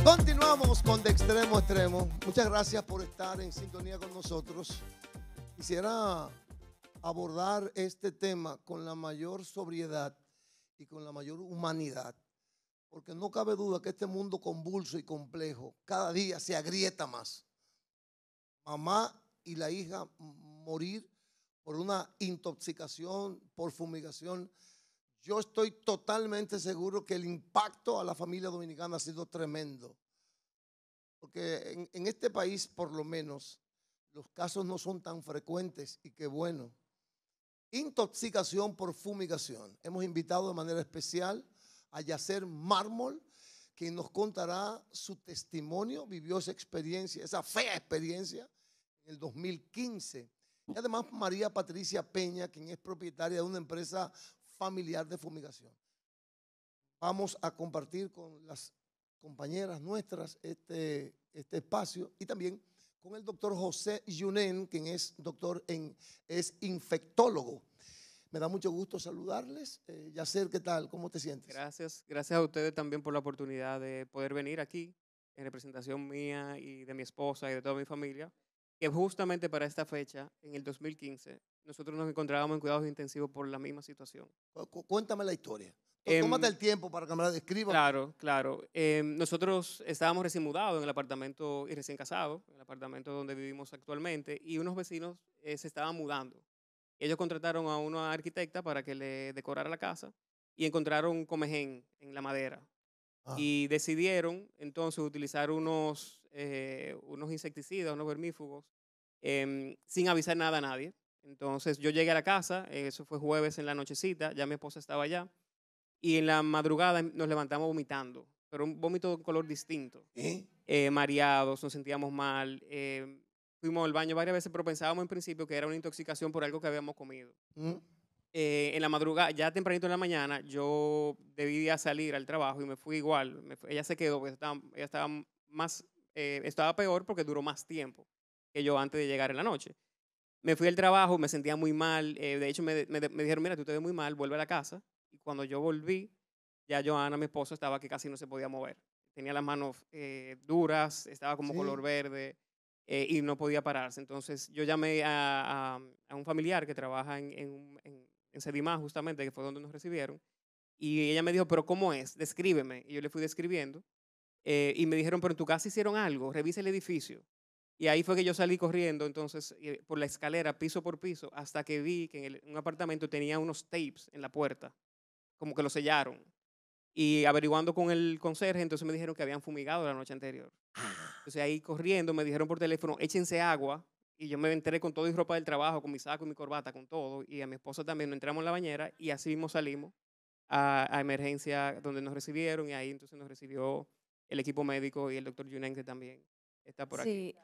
Continuamos con De Extremo a Extremo. Muchas gracias por estar en sintonía con nosotros. Quisiera abordar este tema con la mayor sobriedad y con la mayor humanidad, porque no cabe duda que este mundo convulso y complejo cada día se agrieta más. Mamá y la hija morir por una intoxicación, por fumigación. Yo estoy totalmente seguro que el impacto a la familia dominicana ha sido tremendo, porque en este país por lo menos los casos no son tan frecuentes y qué bueno. Intoxicación por fumigación. Hemos invitado de manera especial a Yacer Mármol, quien nos contará su testimonio, vivió esa experiencia, esa fea experiencia en el 2015. Y además María Patricia Peña, quien es propietaria de una empresa familiar de fumigación. Vamos a compartir con las compañeras nuestras este espacio y también con el doctor José Yunen, quien es es infectólogo. Me da mucho gusto saludarles. Yacer, ¿qué tal? ¿Cómo te sientes? Gracias a ustedes también por la oportunidad de poder venir aquí en representación mía y de mi esposa y de toda mi familia, que justamente para esta fecha, en el 2015, nosotros nos encontrábamos en cuidados intensivos por la misma situación. Cuéntame la historia. Tómate Em, el tiempo para que me la describas. claro. Nosotros estábamos recién mudados en el apartamento y recién casados, en el apartamento donde vivimos actualmente, y unos vecinos se estaban mudando. Ellos contrataron a una arquitecta para que le decorara la casa y encontraron comején en la madera. Ah, Y decidieron entonces utilizar unos insecticidas, unos vermífugos, sin avisar nada a nadie. Entonces yo llegué a la casa, eso fue jueves en la nochecita, ya mi esposa estaba allá, y en la madrugada nos levantamos vomitando, pero un vómito de color distinto. ¿eh? Mareados, nos sentíamos mal. Fuimos al baño varias veces, pero pensábamos en principio que era una intoxicación por algo que habíamos comido. ¿Mm? En la madrugada, ya tempranito en la mañana, yo debía salir al trabajo y me fui igual. Ella se quedó, porque ella estaba peor porque duró más tiempo que yo antes de llegar en la noche. Me fui al trabajo, me sentía muy mal. De hecho, me dijeron, mira, tú te ves muy mal, vuelve a la casa. Y cuando yo volví, ya Joana, mi esposa, estaba que casi no se podía mover. Tenía las manos duras, estaba como color Sí. verde y no podía pararse. Entonces yo llamé a un familiar que trabaja en Sedimá, justamente, que fue donde nos recibieron. Y ella me dijo, pero ¿cómo es? Descríbeme. Y yo le fui describiendo. Y me dijeron, pero en tu casa hicieron algo, revisa el edificio. Y ahí fue que yo salí corriendo, entonces, por la escalera, piso por piso, hasta que vi que en un apartamento tenía unos tapes en la puerta, como que lo sellaron. Y averiguando con el conserje, entonces me dijeron que habían fumigado la noche anterior. Entonces ahí corriendo me dijeron por teléfono, échense agua. Y yo me enteré con todo y ropa del trabajo, con mi saco y mi corbata, con todo. Y a mi esposa también, nos entramos en la bañera y así mismo salimos a emergencia donde nos recibieron. Y ahí entonces nos recibió el equipo médico y el doctor Yunen, que también está por aquí. Sí,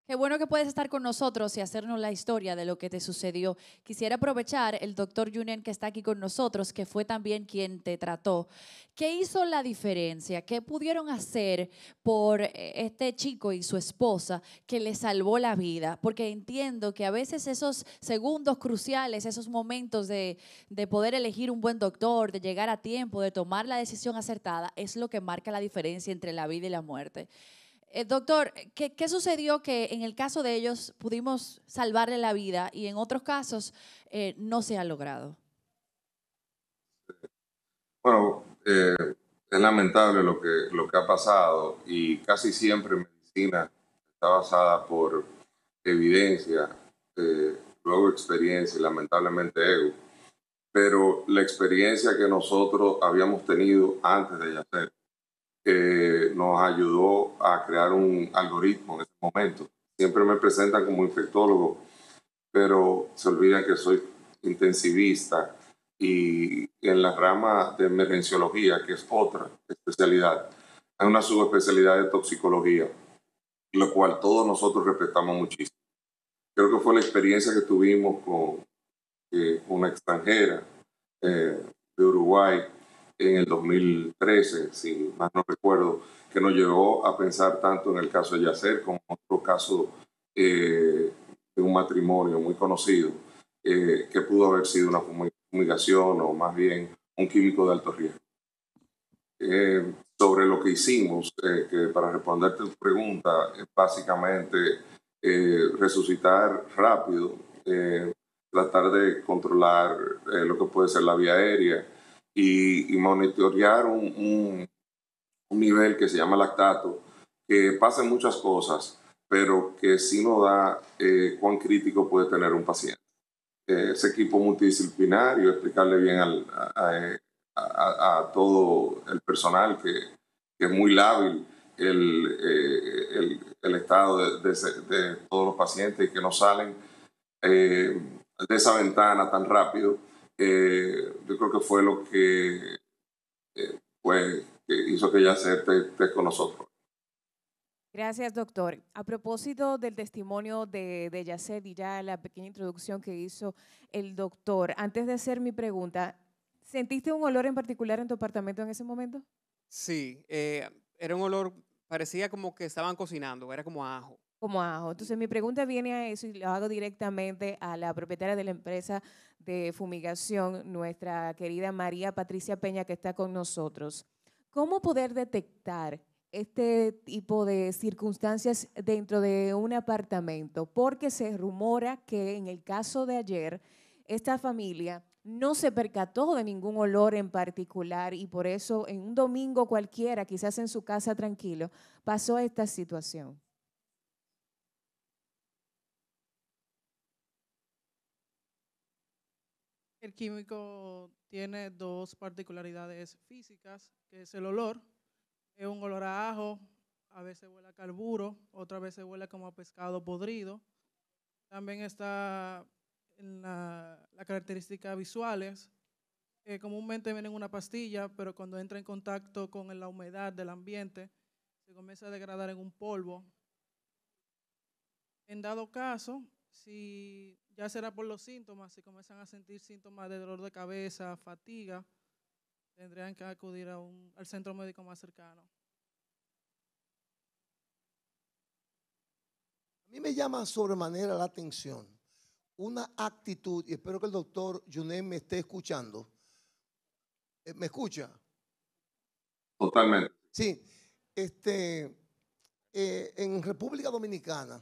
qué bueno que puedes estar con nosotros y hacernos la historia de lo que te sucedió. Quisiera aprovechar el doctor Junen que está aquí con nosotros, que fue también quien te trató. ¿Qué hizo la diferencia? ¿Qué pudieron hacer por este chico y su esposa que le salvó la vida? Porque entiendo que a veces esos segundos cruciales, esos momentos de poder elegir un buen doctor, de llegar a tiempo, de tomar la decisión acertada, es lo que marca la diferencia entre la vida y la muerte. Doctor, ¿qué sucedió que en el caso de ellos pudimos salvarle la vida y en otros casos no se ha logrado? Bueno, es lamentable lo que ha pasado y casi siempre medicina está basada por evidencia, luego experiencia y lamentablemente ego. Pero la experiencia que nosotros habíamos tenido antes de Yacer nos ayudó a crear un algoritmo en ese momento. Siempre me presentan como infectólogo, pero se olvidan que soy intensivista y en la rama de emergenciología, que es otra especialidad, hay una subespecialidad de toxicología, lo cual todos nosotros respetamos muchísimo. Creo que fue la experiencia que tuvimos con una extranjera de Uruguay en el 2013, si más no recuerdo, que nos llevó a pensar tanto en el caso de Yacer como en otro caso de un matrimonio muy conocido, que pudo haber sido una fumigación o más bien un químico de alto riesgo. sobre lo que hicimos, que para responderte tu pregunta, es básicamente resucitar rápido, tratar de controlar lo que puede ser la vía aérea y monitorear un nivel que se llama lactato, que pasa en muchas cosas, pero que sí nos da cuán crítico puede tener un paciente. Ese equipo multidisciplinario, explicarle bien a todo el personal que es muy lábil el estado de todos los pacientes y que no salen de esa ventana tan rápido. Yo creo que fue lo que que hizo que ella esté con nosotros. Gracias, doctor. A propósito del testimonio de Yacet y ya la pequeña introducción que hizo el doctor, antes de hacer mi pregunta, ¿sentiste un olor en particular en tu apartamento en ese momento? Sí, era un olor, parecía como que estaban cocinando, era como a ajo. Como ajo. Entonces mi pregunta viene a eso y lo hago directamente a la propietaria de la empresa de fumigación, nuestra querida María Patricia Peña, que está con nosotros. ¿Cómo poder detectar este tipo de circunstancias dentro de un apartamento? Porque se rumora que en el caso de ayer, esta familia no se percató de ningún olor en particular y por eso en un domingo cualquiera, quizás en su casa tranquilo, pasó esta situación. El químico tiene dos particularidades físicas, que es el olor. Es un olor a ajo, a veces huele a carburo, otra vez huele como a pescado podrido. También está en las características visuales. Comúnmente viene en una pastilla, pero cuando entra en contacto con la humedad del ambiente, se comienza a degradar en un polvo. En dado caso, si ya será por los síntomas, si comienzan a sentir síntomas de dolor de cabeza, fatiga, tendrían que acudir al centro médico más cercano. A mí me llama sobremanera la atención una actitud, y espero que el doctor Yunen me esté escuchando. ¿Me escucha? Totalmente. Sí. En República Dominicana,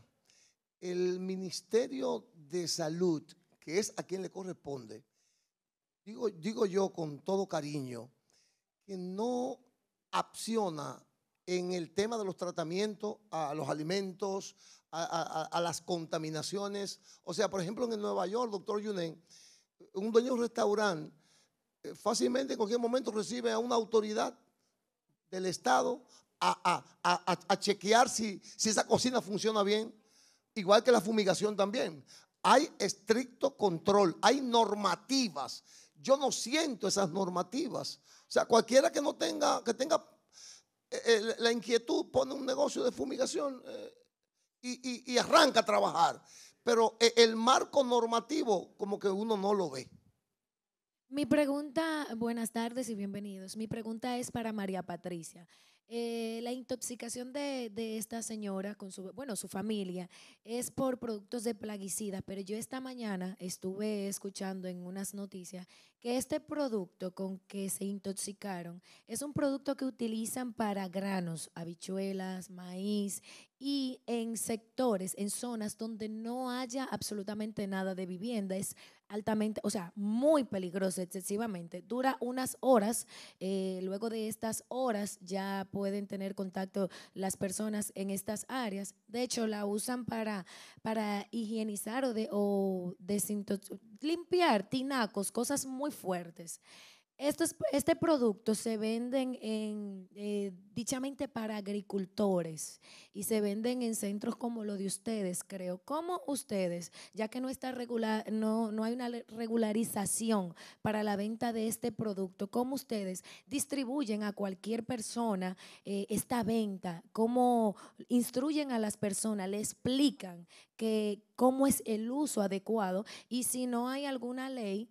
el Ministerio de Salud, que es a quien le corresponde, digo yo con todo cariño, que no acciona en el tema de los tratamientos a los alimentos, a las contaminaciones. O sea, por ejemplo, en Nueva York, doctor Yunen, un dueño de un restaurante fácilmente en cualquier momento recibe a una autoridad del Estado a chequear si esa cocina funciona bien, igual que la fumigación también. Hay estricto control, hay normativas. Yo no siento esas normativas. O sea, cualquiera que tenga la inquietud pone un negocio de fumigación y arranca a trabajar. Pero el marco normativo como que uno no lo ve. Mi pregunta, buenas tardes y bienvenidos. Mi pregunta es para María Patricia. La intoxicación de esta señora con su familia es por productos de plaguicida, pero yo esta mañana estuve escuchando en unas noticias que este producto con que se intoxicaron es un producto que utilizan para granos, habichuelas, maíz y en sectores, en zonas donde no haya absolutamente nada de vivienda. Es altamente, o sea, muy peligroso, excesivamente. Dura unas horas, luego de estas horas ya pueden tener contacto las personas en estas áreas. De hecho, la usan para higienizar o limpiar tinacos, cosas muy fuertes. Este producto se venden dichamente para agricultores y se venden en centros como lo de ustedes, creo. ¿Cómo ustedes, ya que no está no hay una regularización para la venta de este producto, cómo ustedes distribuyen a cualquier persona esta venta? ¿Cómo instruyen a las personas? ¿Le explican cómo es el uso adecuado? Y si no hay alguna ley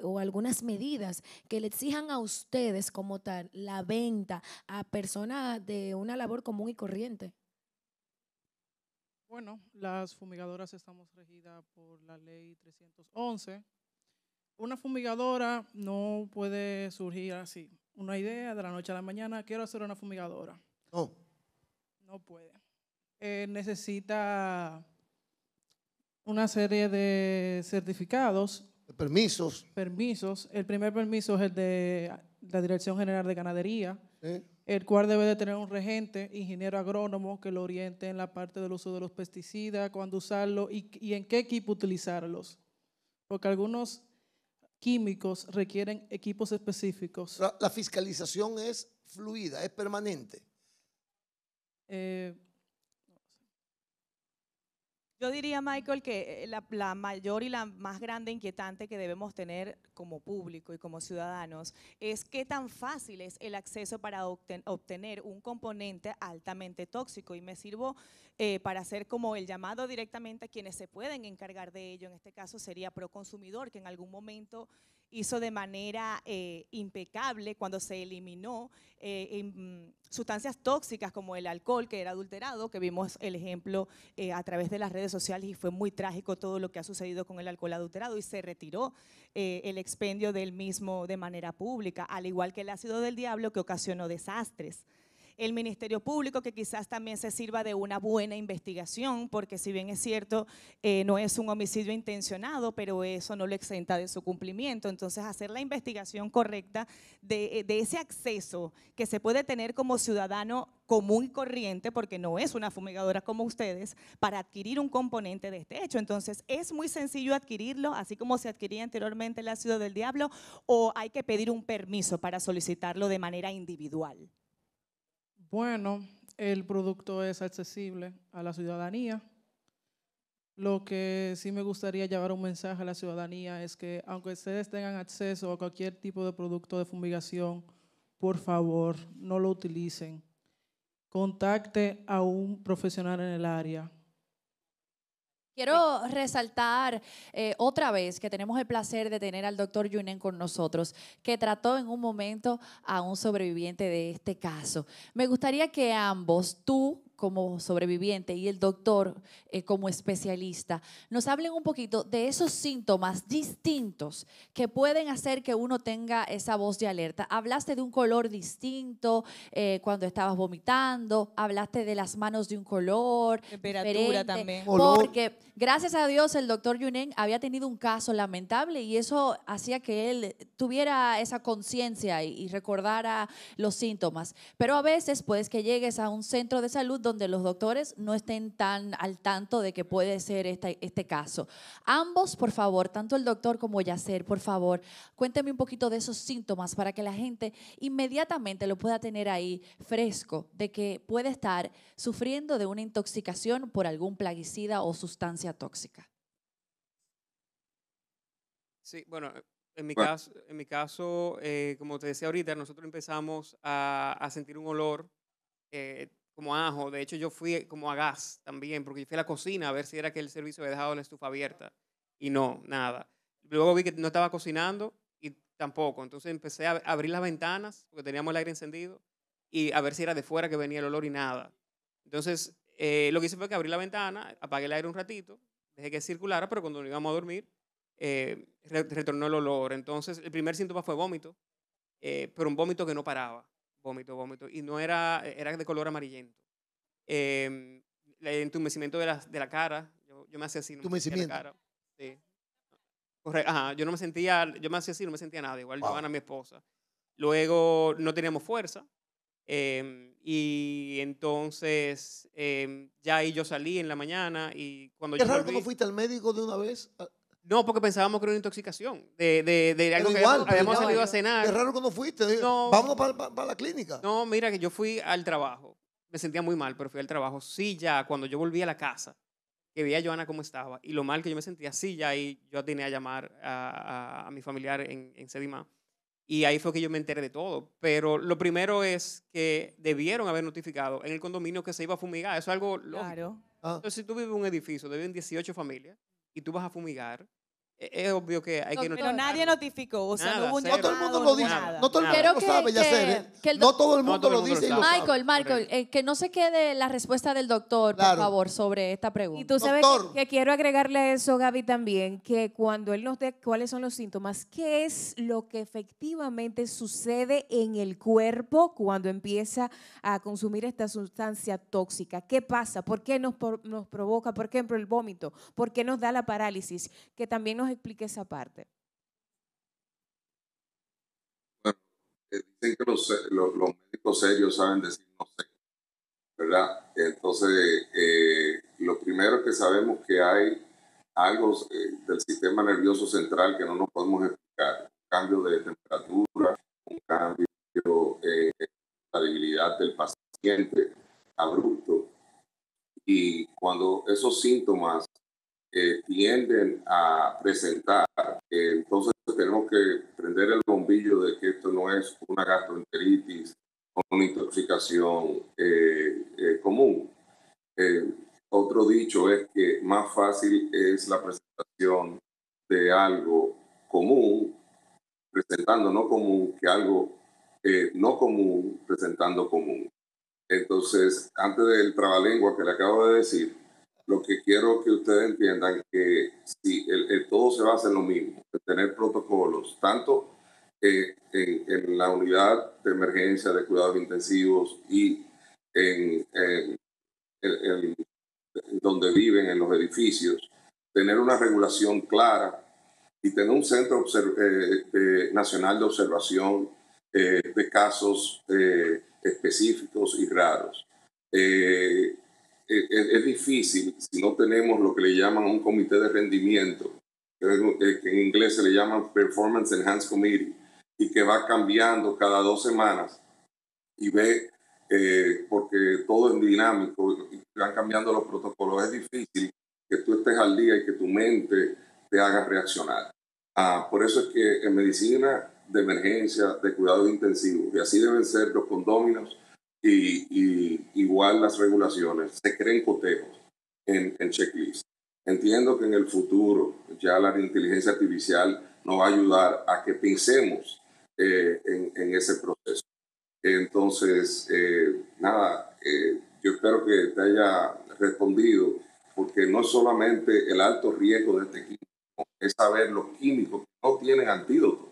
o algunas medidas que le exijan a ustedes como tal la venta a personas de una labor común y corriente. Bueno, las fumigadoras estamos regidas por la ley 311. Una fumigadora no puede surgir así. una idea de la noche a la mañana, quiero hacer una fumigadora. No. No puede. Necesita una serie de certificados, Permisos. permisos. El primer permiso es el de la Dirección General de Ganadería, ¿Eh? el cual debe de tener un regente, ingeniero agrónomo, que lo oriente en la parte del uso de los pesticidas, cuándo usarlo y en qué equipo utilizarlos. Porque algunos químicos requieren equipos específicos. La fiscalización es fluida, es permanente. Yo diría, Michael, que la mayor y la más grande inquietante que debemos tener como público y como ciudadanos es qué tan fácil es el acceso para obtener un componente altamente tóxico. Y me sirvo para hacer como el llamado directamente a quienes se pueden encargar de ello. En este caso sería Proconsumidor, que en algún momento hizo de manera impecable cuando se eliminó sustancias tóxicas como el alcohol, que era adulterado, que vimos el ejemplo a través de las redes sociales y fue muy trágico todo lo que ha sucedido con el alcohol adulterado y se retiró el expendio del mismo de manera pública, al igual que el ácido del diablo que ocasionó desastres. El Ministerio Público, que quizás también se sirva de una buena investigación, porque si bien es cierto, no es un homicidio intencionado, pero eso no lo exenta de su cumplimiento. Entonces, hacer la investigación correcta de ese acceso que se puede tener como ciudadano común y corriente, porque no es una fumigadora como ustedes, para adquirir un componente de este hecho. Entonces, ¿es muy sencillo adquirirlo, así como se adquiría anteriormente el ácido del diablo, o hay que pedir un permiso para solicitarlo de manera individual? Bueno, el producto es accesible a la ciudadanía. Lo que sí me gustaría llevar un mensaje a la ciudadanía es que aunque ustedes tengan acceso a cualquier tipo de producto de fumigación, por favor, no lo utilicen. Contacte a un profesional en el área. Quiero resaltar otra vez que tenemos el placer de tener al doctor Yunen con nosotros, que trató en un momento a un sobreviviente de este caso. Me gustaría que ambos, tú como sobreviviente y el doctor como especialista, nos hablen un poquito de esos síntomas distintos que pueden hacer que uno tenga esa voz de alerta. Hablaste de un color distinto cuando estabas vomitando, hablaste de las manos de un color Temperatura diferente, también. porque gracias a Dios el doctor Yunen había tenido un caso lamentable y eso hacía que él tuviera esa conciencia y recordara los síntomas. Pero a veces puedes que llegues a un centro de salud donde los doctores no estén tan al tanto de que puede ser este caso. Ambos, por favor, tanto el doctor como Yacer, por favor, cuénteme un poquito de esos síntomas para que la gente inmediatamente lo pueda tener ahí fresco, de que puede estar sufriendo de una intoxicación por algún plaguicida o sustancia tóxica. Sí, bueno, en mi caso, como te decía ahorita, nosotros empezamos a sentir un olor como a ajo. De hecho, yo fui como a gas también, porque yo fui a la cocina a ver si era que el servicio había dejado la estufa abierta. Y no, nada. Luego vi que no estaba cocinando y tampoco. Entonces empecé a abrir las ventanas, porque teníamos el aire encendido, y a ver si era de fuera que venía el olor y nada. Entonces, lo que hice fue que abrí la ventana, apagué el aire un ratito, dejé que circulara, pero cuando íbamos a dormir, retornó el olor. Entonces, el primer síntoma fue vómito, pero un vómito que no paraba. Vómito. Y no era de color amarillento. El entumecimiento de la cara, yo me hacía así. No me sentía la cara. Sí. Correcto. Ajá, yo me hacía así, no me sentía nada. Igual Joana, mi esposa. Luego no teníamos fuerza. Y entonces ya ahí yo salí en la mañana y cuando ¿Es yo raro volví, que no fuiste al médico de una vez? no, porque pensábamos que era una intoxicación de algo que igual, habíamos pero salido a cenar. Es raro que no fuiste. No. Vámonos para la clínica. No, mira que yo fui al trabajo. Me sentía muy mal, pero fui al trabajo. Sí, ya cuando yo volví a la casa, que vi a Joana cómo estaba y lo mal que yo me sentía, sí, ya ahí yo tenía a llamar a mi familiar en Sedimá. Y ahí fue que yo me enteré de todo. Pero lo primero es que debieron haber notificado en el condominio que se iba a fumigar. Eso es algo lógico. Claro. Entonces, si tú vives en un edificio, viven 18 familias y tú vas a fumigar, Es obvio que hay que Doctor, Pero nadie notificó, o sea, Nada, no hubo un cero. No todo el mundo llamado, lo no hubo dice, nada. no todo el Quiero mundo lo sabe, Yacer. que el No todo el No mundo todo el lo mundo dice y lo lo sabe. sabe. Michael, que no se quede la respuesta del doctor, por Claro. favor, sobre esta Y pregunta. tú sabes Doctor. que quiero agregarle a eso, Gaby, también, que cuando él nos dé cuáles son los síntomas, ¿qué es lo que efectivamente sucede en el cuerpo cuando empieza a consumir esta sustancia tóxica? ¿Qué pasa? ¿Por qué nos provoca, por ejemplo, el vómito? ¿Por qué nos da la parálisis? Que también nos explique esa parte. Dicen que los médicos serios saben decir no sé, ¿verdad? Entonces, lo primero que sabemos que hay algo del sistema nervioso central que no nos podemos explicar. Un cambio de temperatura, un cambio en la debilidad del paciente abrupto. Y cuando esos síntomas tienden a presentar, entonces tenemos que prender el bombillo de que esto no es una gastroenteritis o una intoxicación común. Otro dicho es que más fácil es la presentación de algo común, presentando no común, que algo no común, presentando común. Entonces, antes del trabalengua que le acabo de decir, lo que quiero que ustedes entiendan que si todo se basa en lo mismo, en tener protocolos, tanto en la unidad de emergencia de cuidados intensivos y en donde viven, en los edificios, tener una regulación clara y tener un centro nacional de observación de casos específicos y raros. Es difícil si no tenemos lo que le llaman un comité de rendimiento, que en inglés se le llama Performance Enhanced Committee, y que va cambiando cada 2 semanas y ve, porque todo es dinámico y van cambiando los protocolos. Es difícil que tú estés al día y que tu mente te haga reaccionar. Por eso es que en medicina de emergencia, de cuidados intensivos, y así deben ser los condóminos y igual las regulaciones, se creen cotejos en checklist. Entiendo que en el futuro ya la inteligencia artificial nos va a ayudar a que pensemos en ese proceso. Entonces, yo espero que te haya respondido, porque no es solamente el alto riesgo de este químico, es saber los químicos que no tienen antídoto.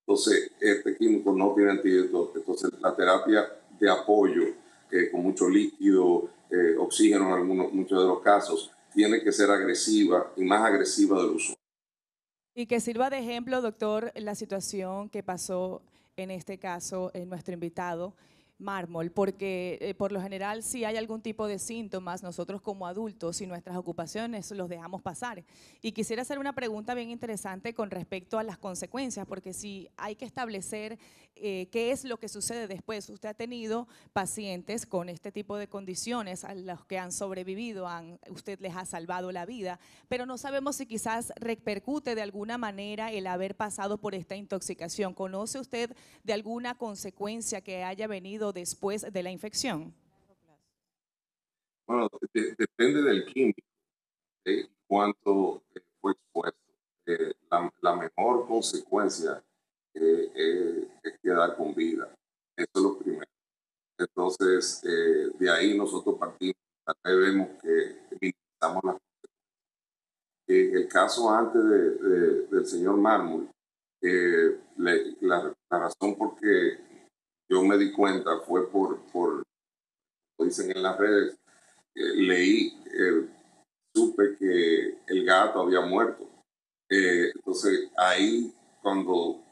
Entonces, este químico no tiene antídoto. Entonces, la terapia de apoyo, con mucho líquido, oxígeno en muchos de los casos, tiene que ser agresiva y más agresiva del uso. Y que sirva de ejemplo, doctor, la situación que pasó en este caso en nuestro invitado, Mármol, porque por lo general si hay algún tipo de síntomas, nosotros como adultos y nuestras ocupaciones los dejamos pasar. Y quisiera hacer una pregunta bien interesante con respecto a las consecuencias, porque si hay que establecer qué es lo que sucede después. Usted ha tenido pacientes con este tipo de condiciones a los que han sobrevivido, usted les ha salvado la vida, pero no sabemos si quizás repercute de alguna manera el haber pasado por esta intoxicación. ¿Conoce usted de alguna consecuencia que haya venido después de la infección? Bueno, depende del químico, cuánto fue expuesto. La mejor consecuencia es quedar con vida. Eso es lo primero. Entonces, de ahí nosotros partimos, vemos que minimizamos las consecuencias. El caso antes del señor Mármol, la razón por que yo me di cuenta fue por lo dicen en las redes, leí, supe que el gato había muerto. Entonces ahí, cuando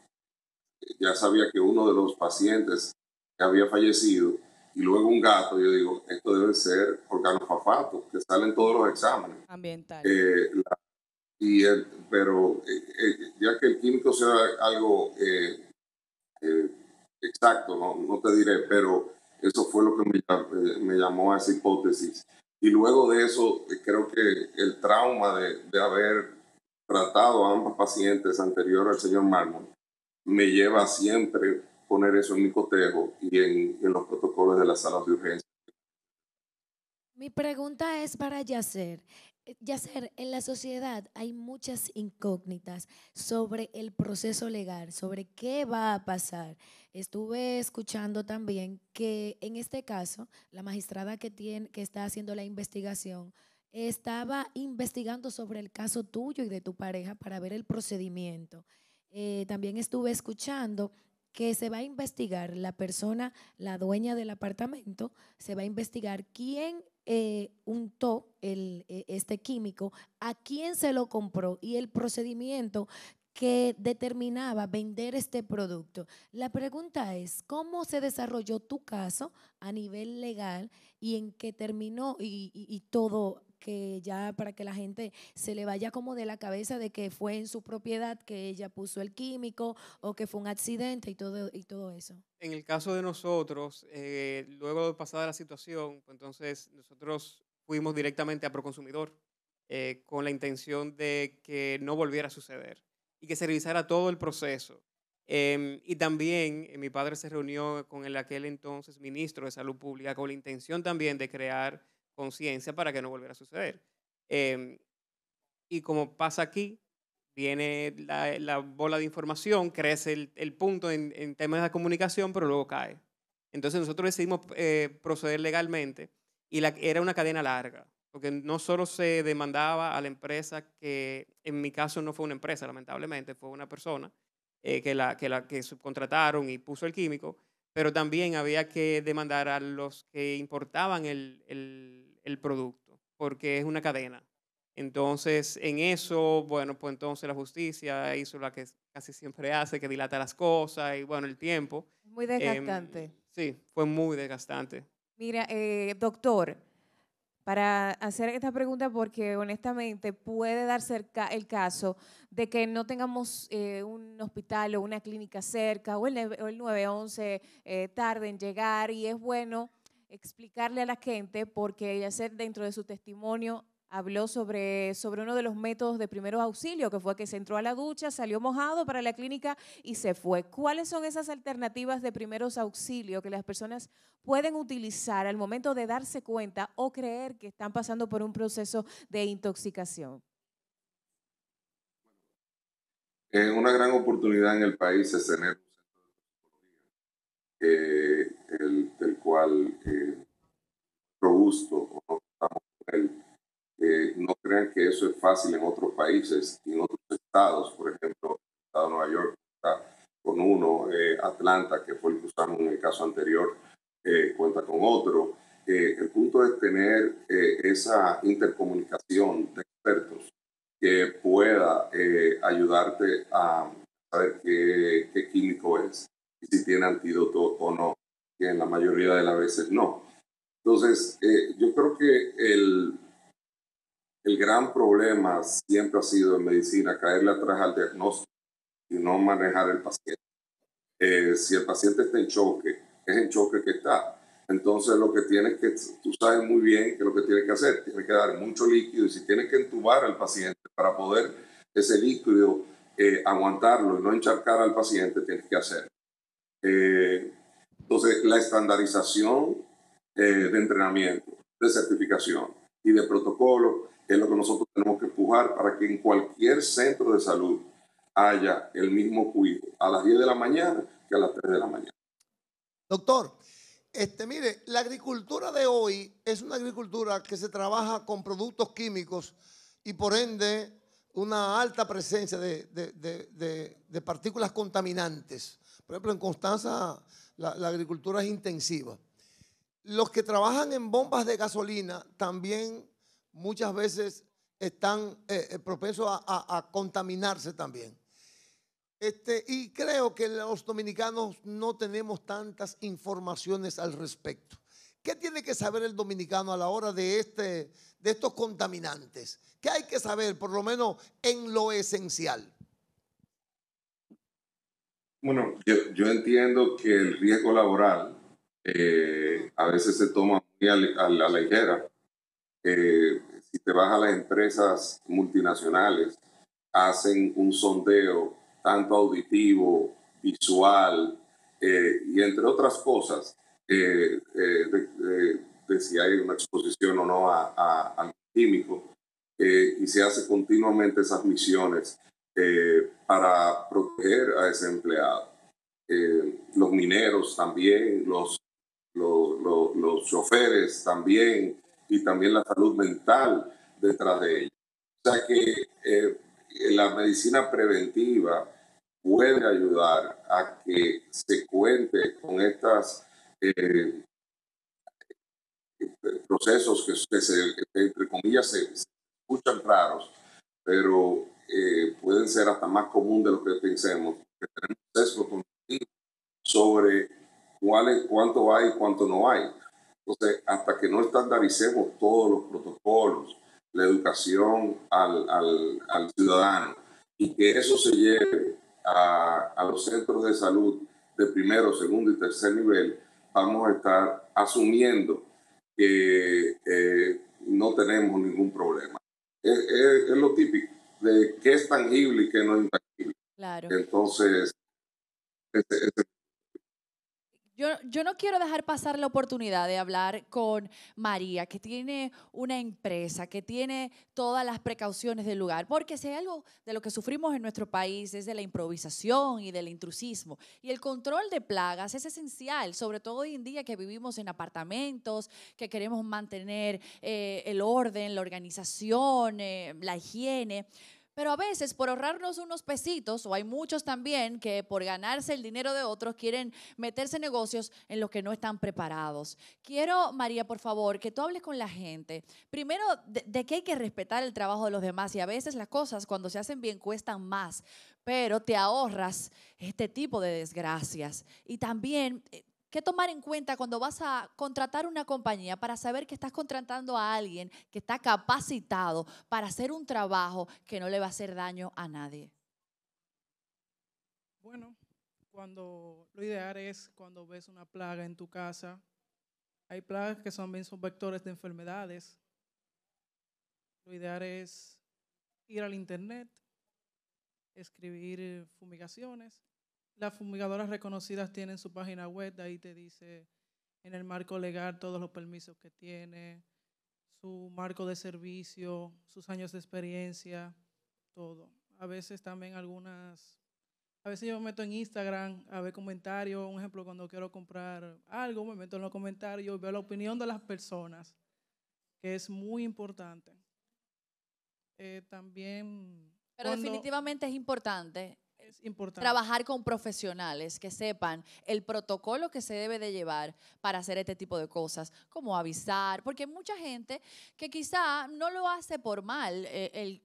ya sabía que uno de los pacientes había fallecido y luego un gato, yo digo, esto debe ser organofosfato, que salen todos los exámenes. Ambiental. Pero ya que el químico sea algo exacto, no te diré, pero eso fue lo que me llamó a esa hipótesis. Y luego de eso, creo que el trauma de haber tratado a ambas pacientes anterior al señor Mármol me lleva a siempre poner eso en mi cotejo y en los protocolos de las salas de urgencia. Mi pregunta es para Yacer. Yasser, en la sociedad hay muchas incógnitas sobre el proceso legal, sobre qué va a pasar. Estuve escuchando también que en este caso, la magistrada que está haciendo la investigación estaba investigando sobre el caso tuyo y de tu pareja para ver el procedimiento. También estuve escuchando que se va a investigar la persona, la dueña del apartamento, se va a investigar quién untó este químico, a quién se lo compró y el procedimiento que determinaba vender este producto. La pregunta es, ¿cómo se desarrolló tu caso a nivel legal y en qué terminó y todo, que ya para que la gente se le vaya como de la cabeza de que fue en su propiedad que ella puso el químico o que fue un accidente y todo eso? En el caso de nosotros, luego de pasada la situación, pues entonces nosotros fuimos directamente a Proconsumidor con la intención de que no volviera a suceder y que se revisara todo el proceso. Y también mi padre se reunió con el aquel entonces ministro de Salud Pública con la intención también de crear conciencia para que no volviera a suceder. Em, y como pasa aquí, viene la bola de información, crece el punto en temas de comunicación, pero luego cae. Entonces nosotros decidimos proceder legalmente y era una cadena larga, porque no solo se demandaba a la empresa, que en mi caso no fue una empresa, lamentablemente, fue una persona que subcontrataron y puso el químico, pero también había que demandar a los que importaban el producto, porque es una cadena. Entonces, en eso, bueno, pues entonces la justicia hizo la que casi siempre hace, que dilata las cosas y bueno, el tiempo. Muy desgastante. Sí, fue muy desgastante. Mira, doctor, para hacer esta pregunta, porque honestamente puede darse el caso de que no tengamos un hospital o una clínica cerca o el 911 tarde en llegar, y es bueno explicarle a la gente, porque Yasser dentro de su testimonio habló sobre uno de los métodos de primeros auxilios, que fue que se entró a la ducha, salió mojado para la clínica y se fue. ¿Cuáles son esas alternativas de primeros auxilios que las personas pueden utilizar al momento de darse cuenta o creer que están pasando por un proceso de intoxicación? Una gran oportunidad en el país es tener un centro de psicología, del cual robusto, o no estamos con él. No crean que eso es fácil en otros países y en otros estados. Por ejemplo, el estado de Nueva York está con uno, Atlanta, que fue el que usamos en el caso anterior, cuenta con otro. El punto es tener esa intercomunicación de expertos que pueda ayudarte a saber qué químico es y si tiene antídoto o no, que en la mayoría de las veces no. Entonces, yo creo que el gran problema siempre ha sido en medicina caerle atrás al diagnóstico y no manejar el paciente. Si el paciente está en choque, es en choque que está. Entonces lo que tienes que, tú sabes muy bien que lo que tienes que hacer, tienes que dar mucho líquido, y si tienes que entubar al paciente para poder ese líquido aguantarlo y no encharcar al paciente, tienes que hacer. Entonces la estandarización de entrenamiento, de certificación y de protocolo es lo que nosotros tenemos que empujar para que en cualquier centro de salud haya el mismo cuidado a las 10 de la mañana que a las 3 de la mañana. Doctor, mire, la agricultura de hoy es una agricultura que se trabaja con productos químicos y por ende una alta presencia de partículas contaminantes. Por ejemplo, en Constanza la agricultura es intensiva. Los que trabajan en bombas de gasolina también muchas veces están propensos a contaminarse también. Y creo que los dominicanos no tenemos tantas informaciones al respecto. ¿Qué tiene que saber el dominicano a la hora de estos contaminantes? ¿Qué hay que saber, por lo menos en lo esencial? Bueno, yo entiendo que el riesgo laboral a veces se toma muy a la ligera. Si te vas a las empresas multinacionales, hacen un sondeo tanto auditivo, visual y entre otras cosas, de si hay una exposición o no al químico. y se hace continuamente esas misiones para proteger a ese empleado. Los mineros también, los choferes también, y también la salud mental detrás de ellos. O sea que la medicina preventiva puede ayudar a que se cuente con estos procesos que entre comillas, se escuchan raros, pero pueden ser hasta más común de lo que pensemos, que tenemos sesgo cognitivo sobre cuánto hay y cuánto no hay. Entonces, hasta que no estandaricemos todos los protocolos, la educación al ciudadano, y que eso se lleve a los centros de salud de primero, segundo y tercer nivel, vamos a estar asumiendo que no tenemos ningún problema. Es lo típico de qué es tangible y qué no es intangible. Claro. Entonces, Yo no quiero dejar pasar la oportunidad de hablar con María, que tiene una empresa, que tiene todas las precauciones del lugar, porque si hay algo de lo que sufrimos en nuestro país es de la improvisación y del intrusismo. Y el control de plagas es esencial, sobre todo hoy en día que vivimos en apartamentos, que queremos mantener el orden, la organización, la higiene. Pero a veces por ahorrarnos unos pesitos, o hay muchos también que por ganarse el dinero de otros quieren meterse en negocios en los que no están preparados. Quiero, María, por favor, que tú hables con la gente. Primero, de que hay que respetar el trabajo de los demás, y a veces las cosas cuando se hacen bien cuestan más, pero te ahorras este tipo de desgracias. Y también ¿qué tomar en cuenta cuando vas a contratar una compañía para saber que estás contratando a alguien que está capacitado para hacer un trabajo que no le va a hacer daño a nadie? Bueno, lo ideal es cuando ves una plaga en tu casa. Hay plagas que son vectores de enfermedades. Lo ideal es ir al internet, escribir fumigaciones. Las fumigadoras reconocidas tienen su página web, de ahí te dice en el marco legal todos los permisos que tiene, su marco de servicio, sus años de experiencia, todo. A veces también a veces yo me meto en Instagram a ver comentarios, un ejemplo, cuando quiero comprar algo, me meto en los comentarios y veo la opinión de las personas, que es muy importante. También... Pero definitivamente es importante importante trabajar con profesionales que sepan el protocolo que se debe de llevar para hacer este tipo de cosas, como avisar, porque hay mucha gente que quizá no lo hace por mal,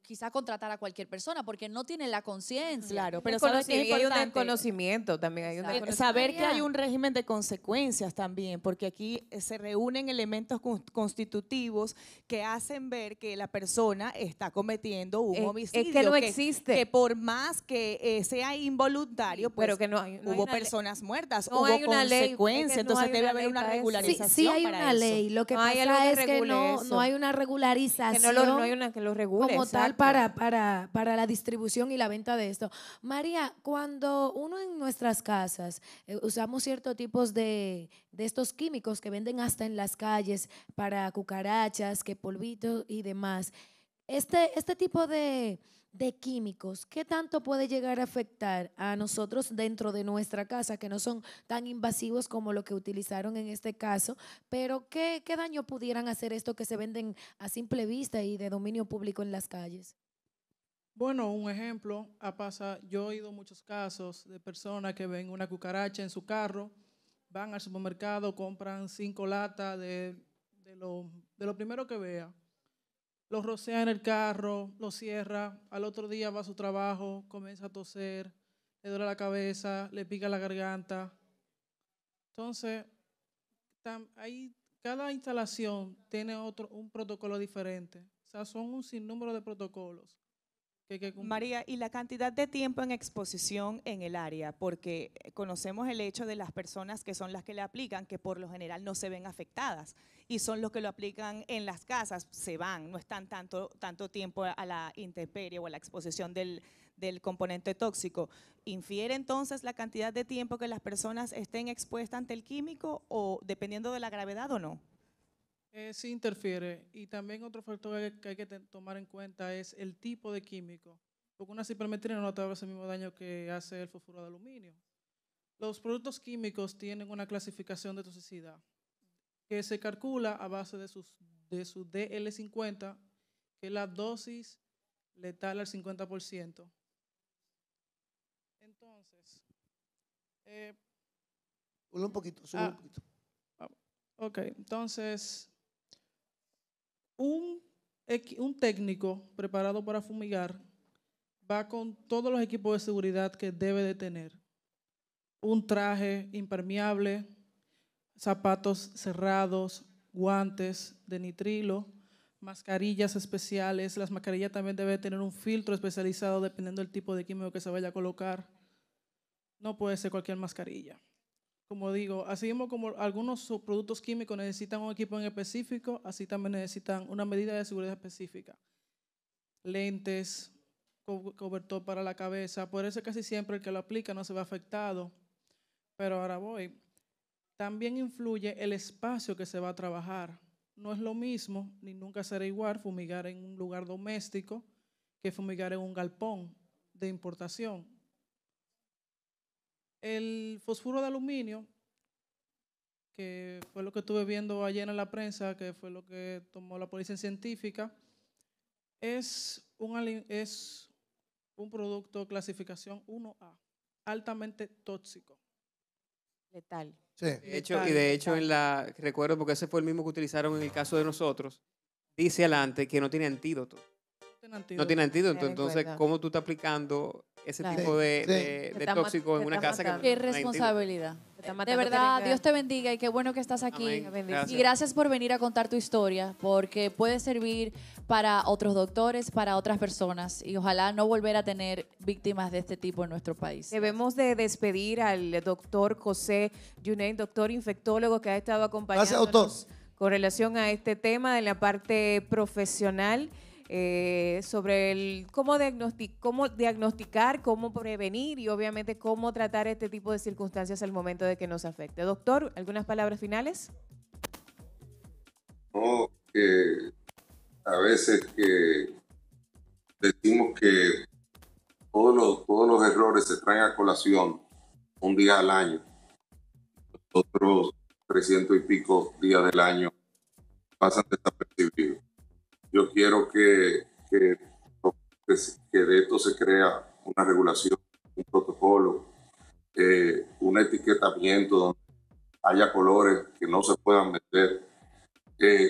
quizá contratar a cualquier persona porque no tiene la conciencia. Claro, pero sabes que es hay un importante desconocimiento también. Hay un desconocimiento. saber que hay un régimen de consecuencias también, porque aquí se reúnen elementos constitutivos que hacen ver que la persona está cometiendo un homicidio. Es que no existe. Que por más que sea involuntario, pues pero que no hubo personas muertas, no hubo hay una ley, consecuencias, entonces debe haber una regularización. Sí, hay para una eso. ley. Lo que No hay pasa algo que es que regule no eso. hay una regularización no hay una que lo regule. como tal exacto. para la distribución y la venta de esto. María, cuando uno en nuestras casas usamos ciertos tipos de estos químicos que venden hasta en las calles para cucarachas, que polvito y demás, este tipo de químicos, ¿qué tanto puede llegar a afectar a nosotros dentro de nuestra casa, que no son tan invasivos como lo que utilizaron en este caso, pero qué daño pudieran hacer esto que se venden a simple vista y de dominio público en las calles? Bueno, un ejemplo, yo he oído muchos casos de personas que ven una cucaracha en su carro, van al supermercado, compran 5 latas de lo primero que vea, lo rocea en el carro, lo cierra, al otro día va a su trabajo, comienza a toser, le duele la cabeza, le pica la garganta. Entonces, cada instalación tiene un protocolo diferente. O sea, son un sinnúmero de protocolos. María, y la cantidad de tiempo en exposición en el área, porque conocemos el hecho de las personas que son las que le aplican, que por lo general no se ven afectadas, y son los que lo aplican en las casas, se van, no están tanto tiempo a la intemperie o a la exposición del componente tóxico. ¿Infiere entonces la cantidad de tiempo que las personas estén expuestas ante el químico o dependiendo de la gravedad o no? Sí interfiere. Y también otro factor que hay que tomar en cuenta es el tipo de químico. Porque una cipermetrina no te va a hacer el mismo daño que hace el fosfuro de aluminio. Los productos químicos tienen una clasificación de toxicidad que se calcula a base de su DL50, que es la dosis letal al 50%. Entonces, Sube un poquito, sube un poquito. Ok, entonces, un técnico preparado para fumigar va con todos los equipos de seguridad que debe de tener. Un traje impermeable, zapatos cerrados, guantes de nitrilo, mascarillas especiales. Las mascarillas también deben tener un filtro especializado dependiendo del tipo de químico que se vaya a colocar. No puede ser cualquier mascarilla. Como digo, así mismo como algunos productos químicos necesitan un equipo en específico, así también necesitan una medida de seguridad específica. Lentes, cobertor para la cabeza, por eso casi siempre el que lo aplica no se ve afectado. Pero ahora voy. También influye el espacio que se va a trabajar. No es lo mismo, ni nunca será igual fumigar en un lugar doméstico que fumigar en un galpón de importación. El fosfuro de aluminio, que fue lo que estuve viendo ayer en la prensa, que fue lo que tomó la policía científica, es un producto clasificación 1A, altamente tóxico. Letal. Sí. De hecho, recuerdo, porque ese fue el mismo que utilizaron en el caso de nosotros, dice adelante que no tiene antídoto. No tiene antídoto. Entonces, ¿cómo tú estás aplicando ese tipo de tóxico en una casa? Qué responsabilidad. De verdad, Dios te bendiga y qué bueno que estás aquí. Gracias. Y gracias por venir a contar tu historia, porque puede servir para otros doctores, para otras personas, y ojalá no volver a tener víctimas de este tipo en nuestro país. Debemos de despedir al doctor José Yunen, doctor infectólogo que ha estado acompañándonos con relación a este tema en la parte profesional. Sobre cómo diagnosticar, cómo prevenir y obviamente cómo tratar este tipo de circunstancias al momento de que nos afecte. Doctor, ¿algunas palabras finales? No, a veces que decimos que todos los errores se traen a colación un día al año. Los otros 300 y pico días del año pasan desapercibidos. Yo quiero que de esto se crea una regulación, un protocolo, un etiquetamiento donde haya colores que no se puedan vender.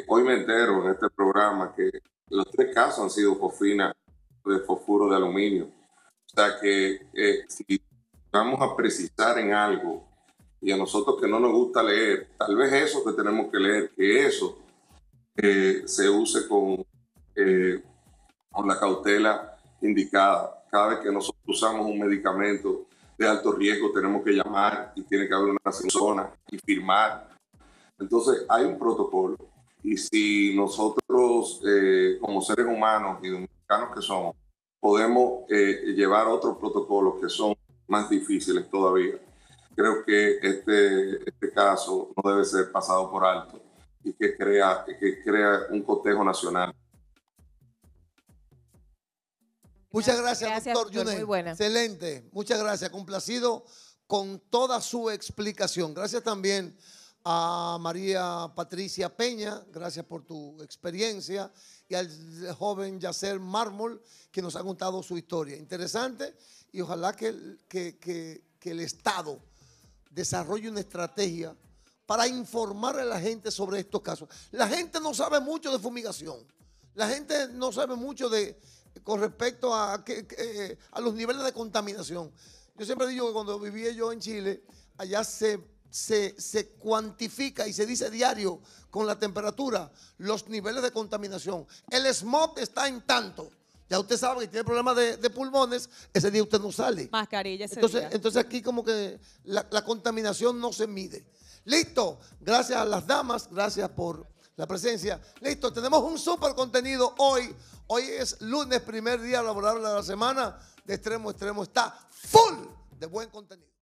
Hoy me entero en este programa que los 3 casos han sido fosfina de fosfuro de aluminio. O sea que si vamos a precisar en algo y a nosotros que no nos gusta leer, tal vez eso que tenemos que leer, que eso se use con la cautela indicada. Cada vez que nosotros usamos un medicamento de alto riesgo tenemos que llamar y tiene que haber una persona y firmar. Entonces hay un protocolo y si nosotros como seres humanos y dominicanos que somos podemos llevar otros protocolos que son más difíciles todavía, creo que este caso no debe ser pasado por alto y que crea un cotejo nacional. Muchas gracias, doctor Yunen. Muy buena. Excelente. Muchas gracias. Complacido con toda su explicación. Gracias también a María Patricia Peña. Gracias por tu experiencia. Y al joven Yacer Mármol, que nos ha contado su historia. Interesante. Y ojalá que el Estado desarrolle una estrategia para informar a la gente sobre estos casos. La gente no sabe mucho de fumigación. La gente no sabe mucho con respecto a los niveles de contaminación. Yo siempre digo que cuando vivía yo en Chile, allá se cuantifica y se dice diario con la temperatura los niveles de contaminación. El smog está en tanto. Ya usted sabe que tiene problemas de pulmones, ese día usted no sale. Mascarilla ese Entonces, día. entonces aquí como que la contaminación no se mide. Listo, gracias a las damas, gracias por la presencia. Listo, tenemos un súper contenido hoy. Hoy es lunes, primer día laborable de la semana. De extremo a extremo está full de buen contenido.